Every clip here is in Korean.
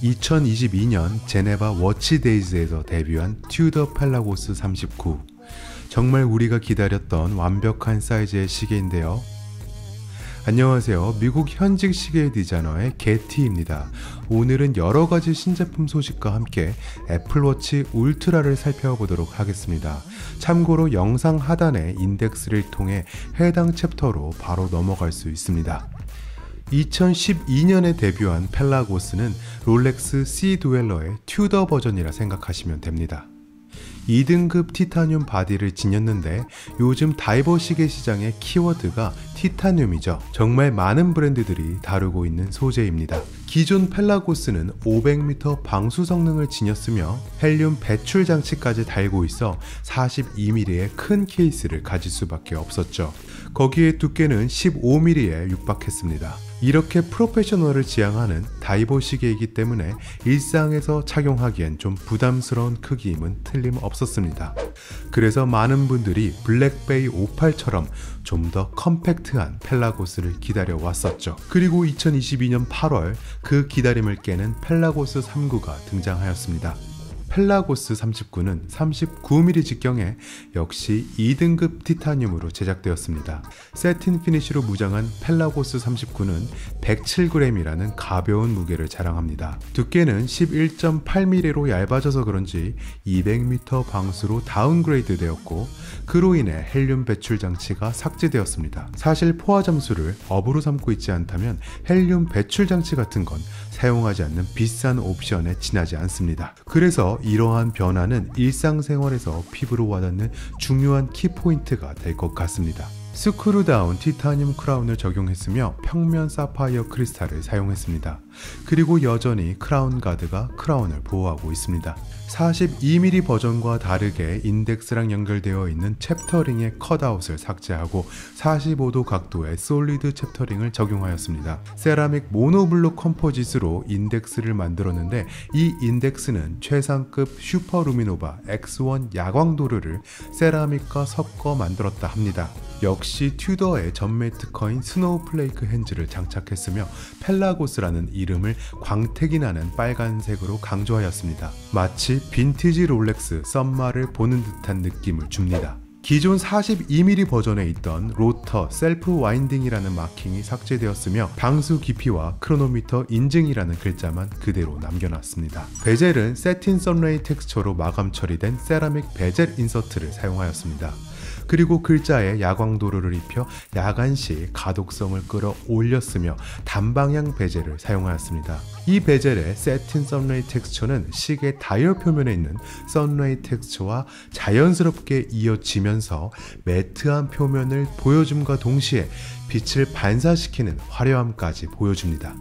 2022년 제네바 워치데이즈에서 데뷔한 튜더 펠라고스 39. 정말 우리가 기다렸던 완벽한 사이즈의 시계인데요. 안녕하세요. 미국 현직 시계 디자이너의 게티입니다. 오늘은 여러가지 신제품 소식과 함께 애플워치 울트라를 살펴보도록 하겠습니다. 참고로 영상 하단의 인덱스를 통해 해당 챕터로 바로 넘어갈 수 있습니다. 2012년에 데뷔한 펠라고스는 롤렉스 C 듀엘러의 튜더 버전이라 생각하시면 됩니다. 2등급 티타늄 바디를 지녔는데 요즘 다이버 시계 시장의 키워드가 티타늄이죠. 정말 많은 브랜드들이 다루고 있는 소재입니다. 기존 펠라고스는 500m 방수 성능을 지녔으며 헬륨 배출 장치까지 달고 있어 42mm의 큰 케이스를 가질 수밖에 없었죠. 거기에 두께는 15mm에 육박했습니다. 이렇게 프로페셔널을 지향하는 다이버 시계이기 때문에 일상에서 착용하기엔 좀 부담스러운 크기임은 틀림없었습니다. 그래서 많은 분들이 블랙베이 58처럼 좀 더 컴팩트한 펠라고스를 기다려왔었죠. 그리고 2022년 8월 그 기다림을 깨는 펠라고스 39가 등장하였습니다. 펠라고스 39는 39mm 직경에 역시 2등급 티타늄으로 제작되었습니다. 세틴 피니쉬로 무장한 펠라고스 39는 107g이라는 가벼운 무게를 자랑합니다. 두께는 11.8mm로 얇아져서 그런지 200m 방수로 다운그레이드 되었고 그로 인해 헬륨 배출 장치가 삭제되었습니다. 사실 포화 잠수를 업으로 삼고 있지 않다면 헬륨 배출 장치 같은 건 사용하지 않는 비싼 옵션에 지나지 않습니다. 그래서 이러한 변화는 일상생활에서 피부로 와닿는 중요한 키포인트가 될 것 같습니다. 스크루다운 티타늄 크라운을 적용했으며 평면 사파이어 크리스탈을 사용했습니다. 그리고 여전히 크라운 가드가 크라운을 보호하고 있습니다. 42mm 버전과 다르게 인덱스랑 연결되어 있는 챕터링의 컷아웃을 삭제하고 45도 각도의 솔리드 챕터링을 적용하였습니다. 세라믹 모노블록 컴포짓으로 인덱스를 만들었는데 이 인덱스는 최상급 슈퍼루미노바 X1 야광도르를 세라믹과 섞어 만들었다 합니다. 역시 튜더의 전매 특허인 스노우플레이크 핸즈를 장착했으며 펠라고스라는 이름을 광택이 나는 빨간색으로 강조하였습니다. 마치 빈티지 롤렉스 썸마를 보는 듯한 느낌을 줍니다. 기존 42mm 버전에 있던 로터 셀프 와인딩이라는 마킹이 삭제되었으며 방수 깊이와 크로노미터 인증이라는 글자만 그대로 남겨놨습니다. 베젤은 세틴 선레이 텍스처로 마감 처리된 세라믹 베젤 인서트를 사용하였습니다. 그리고 글자에 야광도르를 입혀 야간시 가독성을 끌어올렸으며 단방향 베젤을 사용하였습니다. 이 베젤의 세틴 선레이 텍스처는 시계 다이얼 표면에 있는 선레이 텍스처와 자연스럽게 이어지면서 매트한 표면을 보여줌과 동시에 빛을 반사시키는 화려함까지 보여줍니다.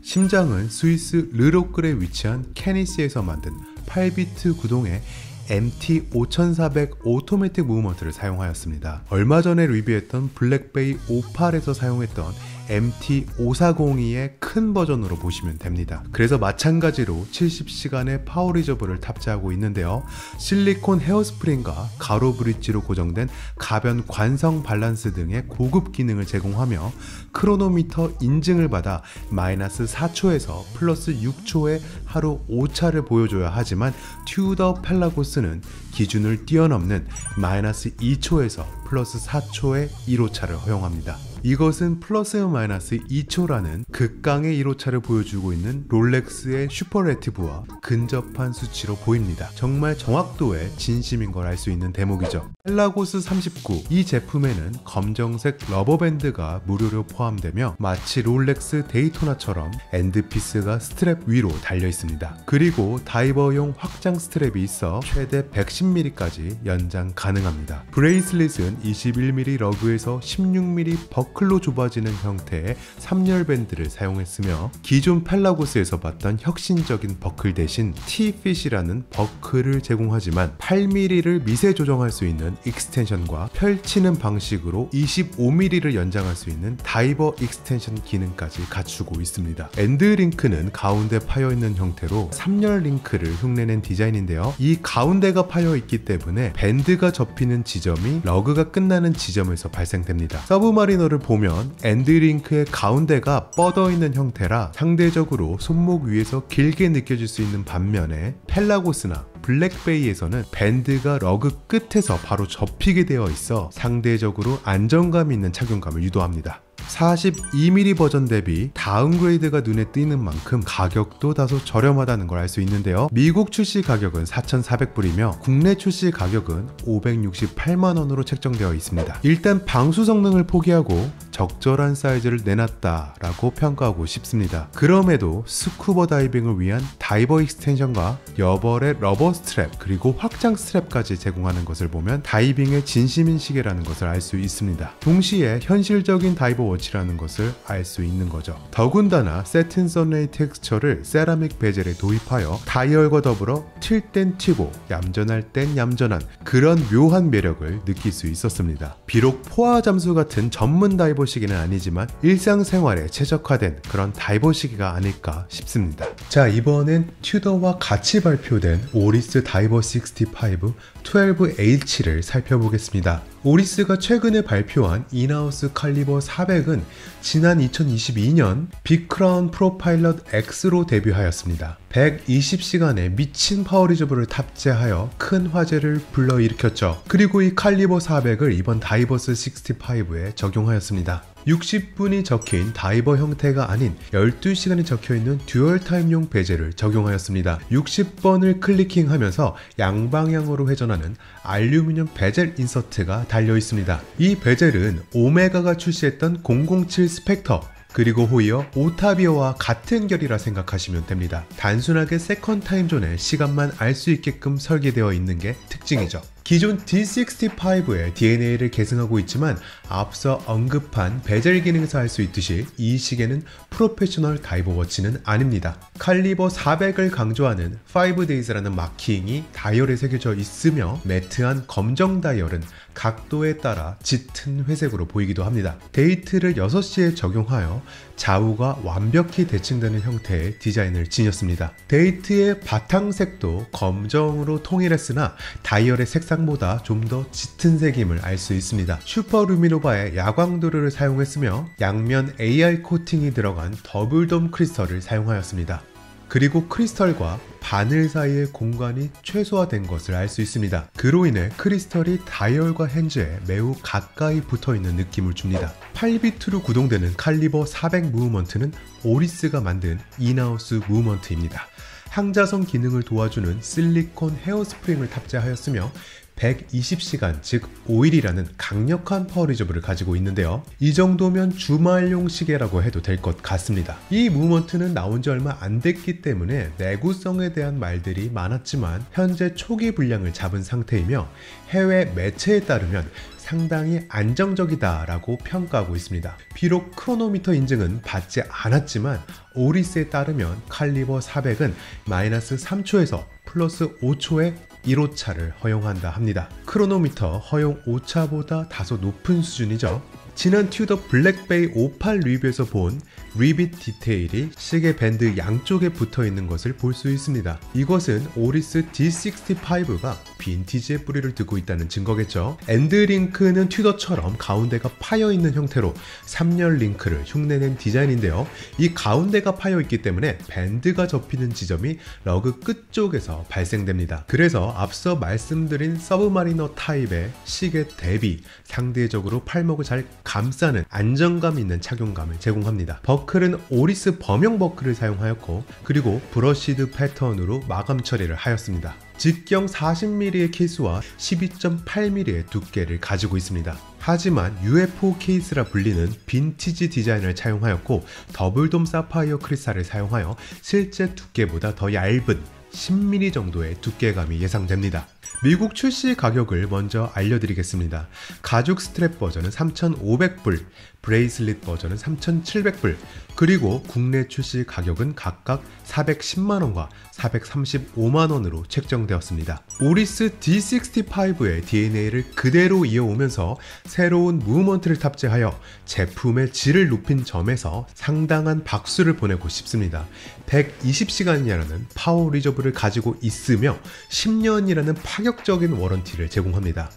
심장은 스위스 르로끌에 위치한 케니스에서 만든 8비트 구동의 MT5400 오토매틱 무브먼트를 사용하였습니다. 얼마 전에 리뷰했던 블랙베이 58에서 사용했던 MT5402의 큰 버전으로 보시면 됩니다. 그래서 마찬가지로 70시간의 파워 리저버를 탑재하고 있는데요. 실리콘 헤어스프링과 가로 브릿지로 고정된 가변 관성 밸런스 등의 고급 기능을 제공하며 크로노미터 인증을 받아 마이너스 4초에서 플러스 6초의 하루 오차를 보여줘야 하지만 튜더 펠라고스는 기준을 뛰어넘는 마이너스 2초에서 플러스 4초의 1호차를 허용합니다. 이것은 플러스 마이너스 2초라는 극강의 1호차를 보여주고 있는 롤렉스의 슈퍼레티브와 근접한 수치로 보입니다. 정말 정확도에 진심인 걸 알 수 있는 대목이죠. 펠라고스 39, 이 제품에는 검정색 러버밴드가 무료로 포함되며 마치 롤렉스 데이토나처럼 엔드피스가 스트랩 위로 달려 있습니다. 그리고 다이버용 확장 스트랩이 있어 최대 110mm까지 연장 가능합니다. 브레이슬릿은 21mm 러그에서 16mm 버클로 좁아지는 형태의 3열 밴드를 사용했으며 기존 펠라고스에서 봤던 혁신적인 버클 대신 T-핏이라는 버클을 제공하지만 8mm를 미세 조정할 수 있는 익스텐션과 펼치는 방식으로 25mm를 연장할 수 있는 다이버 익스텐션 기능까지 갖추고 있습니다. 엔드 링크는 가운데 파여있는 형태로 3열 링크를 흉내낸 디자인인데요. 이 가운데가 파여있기 때문에 밴드가 접히는 지점이 러그가 끝나는 지점에서 발생됩니다. 서브마리너를 보면 엔드링크의 가운데가 뻗어있는 형태라 상대적으로 손목 위에서 길게 느껴질 수 있는 반면에 펠라고스나 블랙베이에서는 밴드가 러그 끝에서 바로 접히게 되어 있어 상대적으로 안정감 있는 착용감을 유도합니다. 42mm 버전 대비 다운그레이드가 눈에 띄는 만큼 가격도 다소 저렴하다는 걸 알 수 있는데요. 미국 출시 가격은 4,400불이며 국내 출시 가격은 568만원으로 책정되어 있습니다. 일단 방수 성능을 포기하고 적절한 사이즈를 내놨다라고 평가하고 싶습니다. 그럼에도 스쿠버 다이빙을 위한 다이버 익스텐션과 여벌의 러버 스트랩 그리고 확장 스트랩까지 제공하는 것을 보면 다이빙의 진심인 시계라는 것을 알 수 있습니다. 동시에 현실적인 다이버 워치라는 것을 알 수 있는 거죠. 더군다나 세틴 선레이 텍스처를 세라믹 베젤에 도입하여 다이얼과 더불어 튈 땐 튀고 얌전할 땐 얌전한 그런 묘한 매력을 느낄 수 있었습니다. 비록 포화 잠수 같은 전문 다이버 시계는 아니지만 일상생활에 최적화된 그런 다이버 시계가 아닐까 싶습니다. 자, 이번엔 튜더와 같이 발표된 오리스 다이버 65 12H를 살펴보겠습니다. 오리스가 최근에 발표한 인하우스 칼리버 400은 지난 2022년 빅크라운 프로파일럿 X로 데뷔하였습니다. 120시간의 미친 파워 리저브를 탑재하여 큰 화제를 불러일으켰죠. 그리고 이 칼리버 400을 이번 다이버스 65에 적용하였습니다. 60분이 적힌 다이버 형태가 아닌 12시간이 적혀있는 듀얼 타임용 베젤을 적용하였습니다. 60번을 클리킹하면서 양방향으로 회전하는 알루미늄 베젤 인서트가 달려있습니다. 이 베젤은 오메가가 출시했던 007 스펙터 그리고 호이어 오타비어와 같은 결이라 생각하시면 됩니다. 단순하게 세컨 타임존의 시간만 알 수 있게끔 설계되어 있는 게 특징이죠. 기존 D65의 DNA를 계승하고 있지만 앞서 언급한 베젤 기능에서 알 수 있듯이 이 시계는 프로페셔널 다이버 워치는 아닙니다. 칼리버 400을 강조하는 5days라는 마킹이 다이얼에 새겨져 있으며 매트한 검정 다이얼은 각도에 따라 짙은 회색으로 보이기도 합니다. 데이트를 6시에 적용하여 좌우가 완벽히 대칭되는 형태의 디자인을 지녔습니다. 데이트의 바탕색도 검정으로 통일했으나 다이얼의 색상보다 좀 더 짙은 색임을 알 수 있습니다. 슈퍼 루미노바의 야광도료를 사용했으며 양면 AR 코팅이 들어간 더블돔 크리스털을 사용하였습니다. 그리고 크리스털과 바늘 사이의 공간이 최소화된 것을 알 수 있습니다. 그로 인해 크리스털이 다이얼과 핸즈에 매우 가까이 붙어있는 느낌을 줍니다. 8비트로 구동되는 칼리버 400 무브먼트는 오리스가 만든 인하우스 무브먼트입니다. 항자성 기능을 도와주는 실리콘 헤어스프링을 탑재하였으며 120시간 즉 5일이라는 강력한 파워 리저브를 가지고 있는데요. 이 정도면 주말용 시계라고 해도 될 것 같습니다. 이 무브먼트는 나온 지 얼마 안 됐기 때문에 내구성에 대한 말들이 많았지만 현재 초기 분량을 잡은 상태이며 해외 매체에 따르면 상당히 안정적이다 라고 평가하고 있습니다. 비록 크로노미터 인증은 받지 않았지만 오리스에 따르면 칼리버 400은 마이너스 3초에서 플러스 5초의 1호차를 허용한다 합니다. 크로노미터 허용 오차보다 다소 높은 수준이죠. 지난 튜더 블랙베이 58 리뷰에서 본 리빗 디테일이 시계 밴드 양쪽에 붙어있는 것을 볼 수 있습니다. 이것은 오리스 D65가 빈티지의 뿌리를 두고 있다는 증거겠죠. 엔드링크는 튜더처럼 가운데가 파여있는 형태로 3열 링크를 흉내낸 디자인인데요. 이 가운데가 파여있기 때문에 밴드가 접히는 지점이 러그 끝쪽에서 발생됩니다. 그래서 앞서 말씀드린 서브마리너 타입의 시계 대비 상대적으로 팔목을 잘 감싸는 안정감 있는 착용감을 제공합니다. 버클은 오리스 범용 버클을 사용하였고 그리고 브러쉬드 패턴으로 마감 처리를 하였습니다. 직경 40mm의 케이스와 12.8mm의 두께를 가지고 있습니다. 하지만 UFO 케이스라 불리는 빈티지 디자인을 차용하였고 더블돔 사파이어 크리스탈을 사용하여 실제 두께보다 더 얇은 10mm 정도의 두께감이 예상됩니다. 미국 출시 가격을 먼저 알려드리겠습니다. 가죽 스트랩 버전은 3,500불, 브레이슬릿 버전은 3,700불, 그리고 국내 출시 가격은 각각 410만원과 435만원으로 책정되었습니다. 오리스 D65의 DNA를 그대로 이어오면서 새로운 무브먼트를 탑재하여 제품의 질을 높인 점에서 상당한 박수를 보내고 싶습니다. 120시간이라는 파워 리저브를 가지고 있으며 10년이라는 파격적인 워런티를 제공합니다.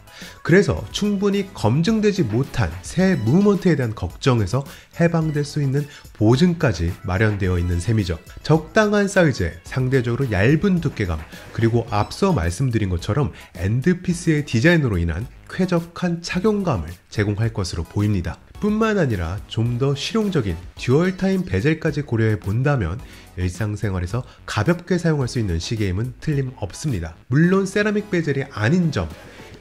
그래서 충분히 검증되지 못한 새 무브먼트에 대한 걱정에서 해방될 수 있는 보증까지 마련되어 있는 셈이죠. 적당한 사이즈에 상대적으로 얇은 두께감, 그리고 앞서 말씀드린 것처럼 엔드피스의 디자인으로 인한 쾌적한 착용감을 제공할 것으로 보입니다. 뿐만 아니라 좀 더 실용적인 듀얼타임 베젤까지 고려해 본다면 일상생활에서 가볍게 사용할 수 있는 시계임은 틀림없습니다. 물론 세라믹 베젤이 아닌 점,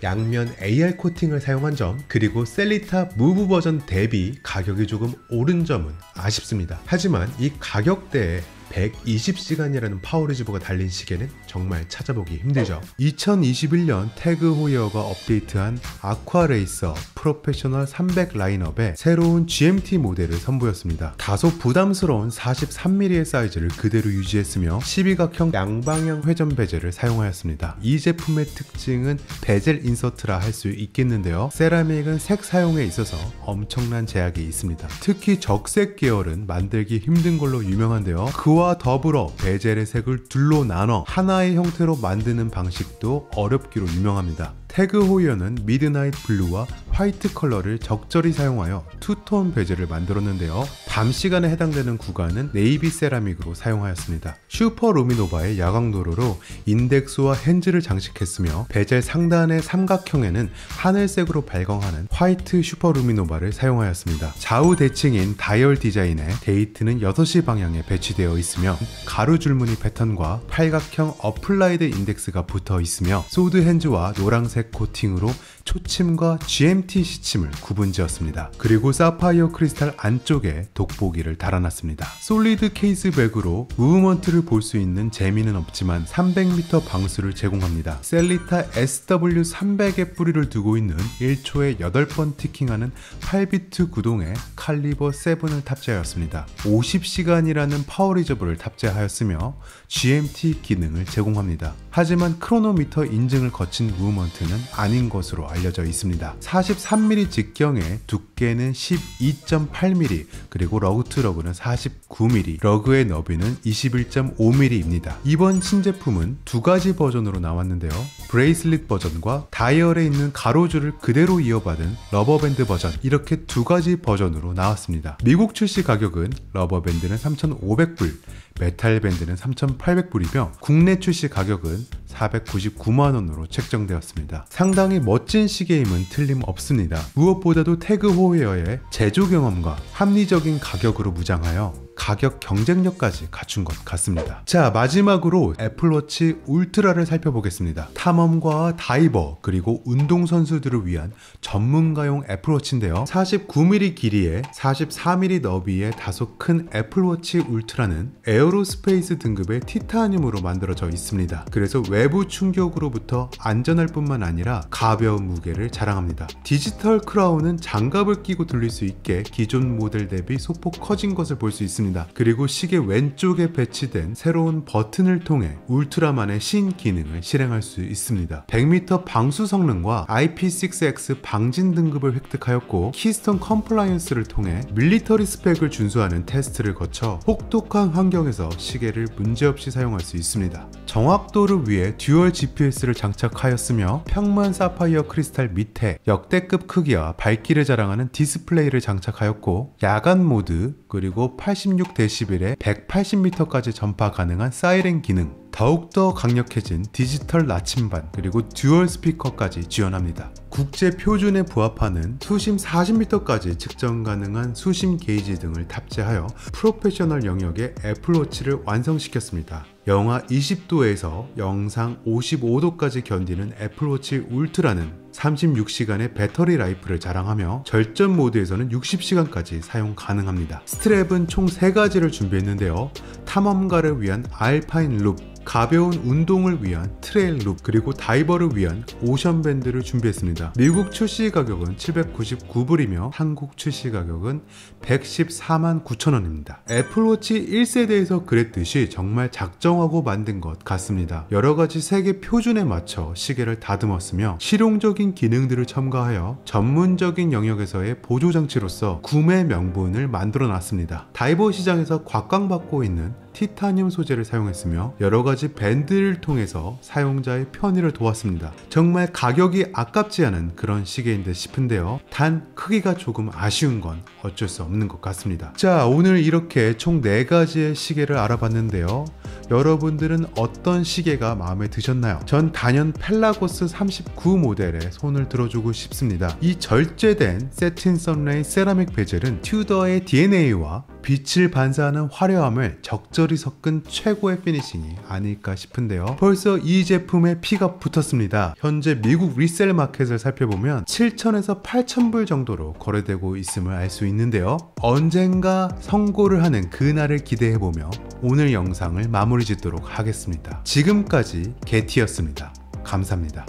양면 AR 코팅을 사용한 점, 그리고 셀리타 무브 버전 대비 가격이 조금 오른 점은 아쉽습니다. 하지만 이 가격대에 120시간이라는 파워리즈버가 달린 시계는 정말 찾아보기 힘들죠. 2021년 태그 호이어가 업데이트한 아쿠아레이서 프로페셔널 300 라인업에 새로운 GMT 모델을 선보였습니다. 다소 부담스러운 43mm의 사이즈를 그대로 유지했으며 12각형 양방향 회전 베젤을 사용하였습니다. 이 제품의 특징은 베젤 인서트라 할 수 있겠는데요. 세라믹은 색 사용에 있어서 엄청난 제약이 있습니다. 특히 적색 계열은 만들기 힘든 걸로 유명한데요. 그와 더불어 베젤의 색을 둘로 나눠 하나의 형태로 만드는 방식도 어렵기로 유명합니다. 태그 호이어는 미드나잇 블루와 화이트 컬러를 적절히 사용하여 투톤 베젤을 만들었는데요. 밤 시간에 해당되는 구간은 네이비 세라믹으로 사용하였습니다. 슈퍼 루미노바의 야광도로로 인덱스와 핸즈를 장식했으며 베젤 상단의 삼각형에는 하늘색으로 발광하는 화이트 슈퍼 루미노바를 사용하였습니다. 좌우 대칭인 다이얼 디자인에 데이트는 6시 방향에 배치되어 있으며 가루 줄무늬 패턴과 팔각형 어플라이드 인덱스가 붙어 있으며 소드 핸즈와 노란색 코팅으로 초침과 GMT 시침을 구분지었습니다. 그리고 사파이어 크리스탈 안쪽에 돋보기를 달아놨습니다. 솔리드 케이스백으로 무브먼트를 볼 수 있는 재미는 없지만 300m 방수를 제공합니다. 셀리타 SW300의 뿌리를 두고 있는 1초에 8번 티킹하는 8비트 구동의 칼리버 7을 탑재하였습니다. 50시간이라는 파워리저버를 탑재하였으며 GMT 기능을 제공합니다. 하지만 크로노미터 인증을 거친 무브먼트는 아닌 것으로 알려져 있습니다. 43mm 직경의 두께는 12.8mm, 그리고 러그 투 러그는 49mm, 러그의 너비는 21.5mm입니다. 이번 신제품은 두 가지 버전으로 나왔는데요. 브레이슬릿 버전과 다이얼에 있는 가로줄을 그대로 이어받은 러버밴드 버전, 이렇게 두 가지 버전으로 나왔습니다. 미국 출시 가격은 러버밴드는 3,500불, 메탈 밴드는 3,800불이며 국내 출시 가격은 499만원으로 책정되었습니다. 상당히 멋진 시계임은 틀림없습니다. 무엇보다도 태그 호이어의 제조 경험과 합리적인 가격으로 무장하여 가격 경쟁력까지 갖춘 것 같습니다. 자, 마지막으로 애플워치 울트라를 살펴보겠습니다. 탐험과 다이버, 그리고 운동선수들을 위한 전문가용 애플워치인데요. 49mm 길이에 44mm 너비의 다소 큰 애플워치 울트라는 에어로스페이스 등급의 티타늄으로 만들어져 있습니다. 그래서 외부 충격으로부터 안전할 뿐만 아니라 가벼운 무게를 자랑합니다. 디지털 크라운은 장갑을 끼고 들릴 수 있게 기존 모델 대비 소폭 커진 것을 볼 수 있습니다. 그리고 시계 왼쪽에 배치된 새로운 버튼을 통해 울트라만의 신기능을 실행할 수 있습니다. 100m 방수 성능과 IP6X 방진 등급을 획득하였고, 키스톤 컴플라이언스를 통해 밀리터리 스펙을 준수하는 테스트를 거쳐 혹독한 환경에서 시계를 문제없이 사용할 수 있습니다. 정확도를 위해 듀얼 GPS를 장착하였으며 평면 사파이어 크리스탈 밑에 역대급 크기와 밝기를 자랑하는 디스플레이를 장착하였고, 야간 모드, 그리고 86dB에 180m까지 전파 가능한 사이렌 기능, 더욱더 강력해진 디지털 나침반, 그리고 듀얼 스피커까지 지원합니다. 국제 표준에 부합하는 수심 40m까지 측정 가능한 수심 게이지 등을 탑재하여 프로페셔널 영역의 애플워치를 완성시켰습니다. 영하 20도에서 영상 55도까지 견디는 애플워치 울트라는 36시간의 배터리 라이프를 자랑하며 절전 모드에서는 60시간까지 사용 가능합니다. 스트랩은 총 3가지를 준비했는데요. 탐험가를 위한 알파인 룹, 가벼운 운동을 위한 트레일 룹, 그리고 다이버를 위한 오션 밴드를 준비했습니다. 미국 출시 가격은 799불이며 한국 출시 가격은 114만 9천원입니다. 애플워치 1세대에서 그랬듯이 정말 작정하고 만든 것 같습니다. 여러가지 세계 표준에 맞춰 시계를 다듬었으며 실용적인 기능들을 첨가하여 전문적인 영역에서의 보조장치로서 구매 명분을 만들어 놨습니다. 다이버 시장에서 곽광받고 있는 티타늄 소재를 사용했으며 여러가지 밴드를 통해서 사용자의 편의를 도왔습니다. 정말 가격이 아깝지 않은 그런 시계인 듯 싶은데요. 단 크기가 조금 아쉬운 건 어쩔 수 없는 것 같습니다. 자, 오늘 이렇게 총 4가지의 시계를 알아봤는데요. 여러분들은 어떤 시계가 마음에 드셨나요? 전 단연 펠라고스 39 모델에 손을 들어주고 싶습니다. 이 절제된 세틴 선레이 세라믹 베젤은 튜더의 DNA와 빛을 반사하는 화려함을 적절히 섞은 최고의 피니싱이 아닐까 싶은데요. 벌써 이 제품에 피가 붙었습니다. 현재 미국 리셀 마켓을 살펴보면 7,000에서 8,000불 정도로 거래되고 있음을 알 수 있는데요. 언젠가 선고를 하는 그날을 기대해보며 오늘 영상을 마무리 짓도록 하겠습니다. 지금까지 게티였습니다. 감사합니다.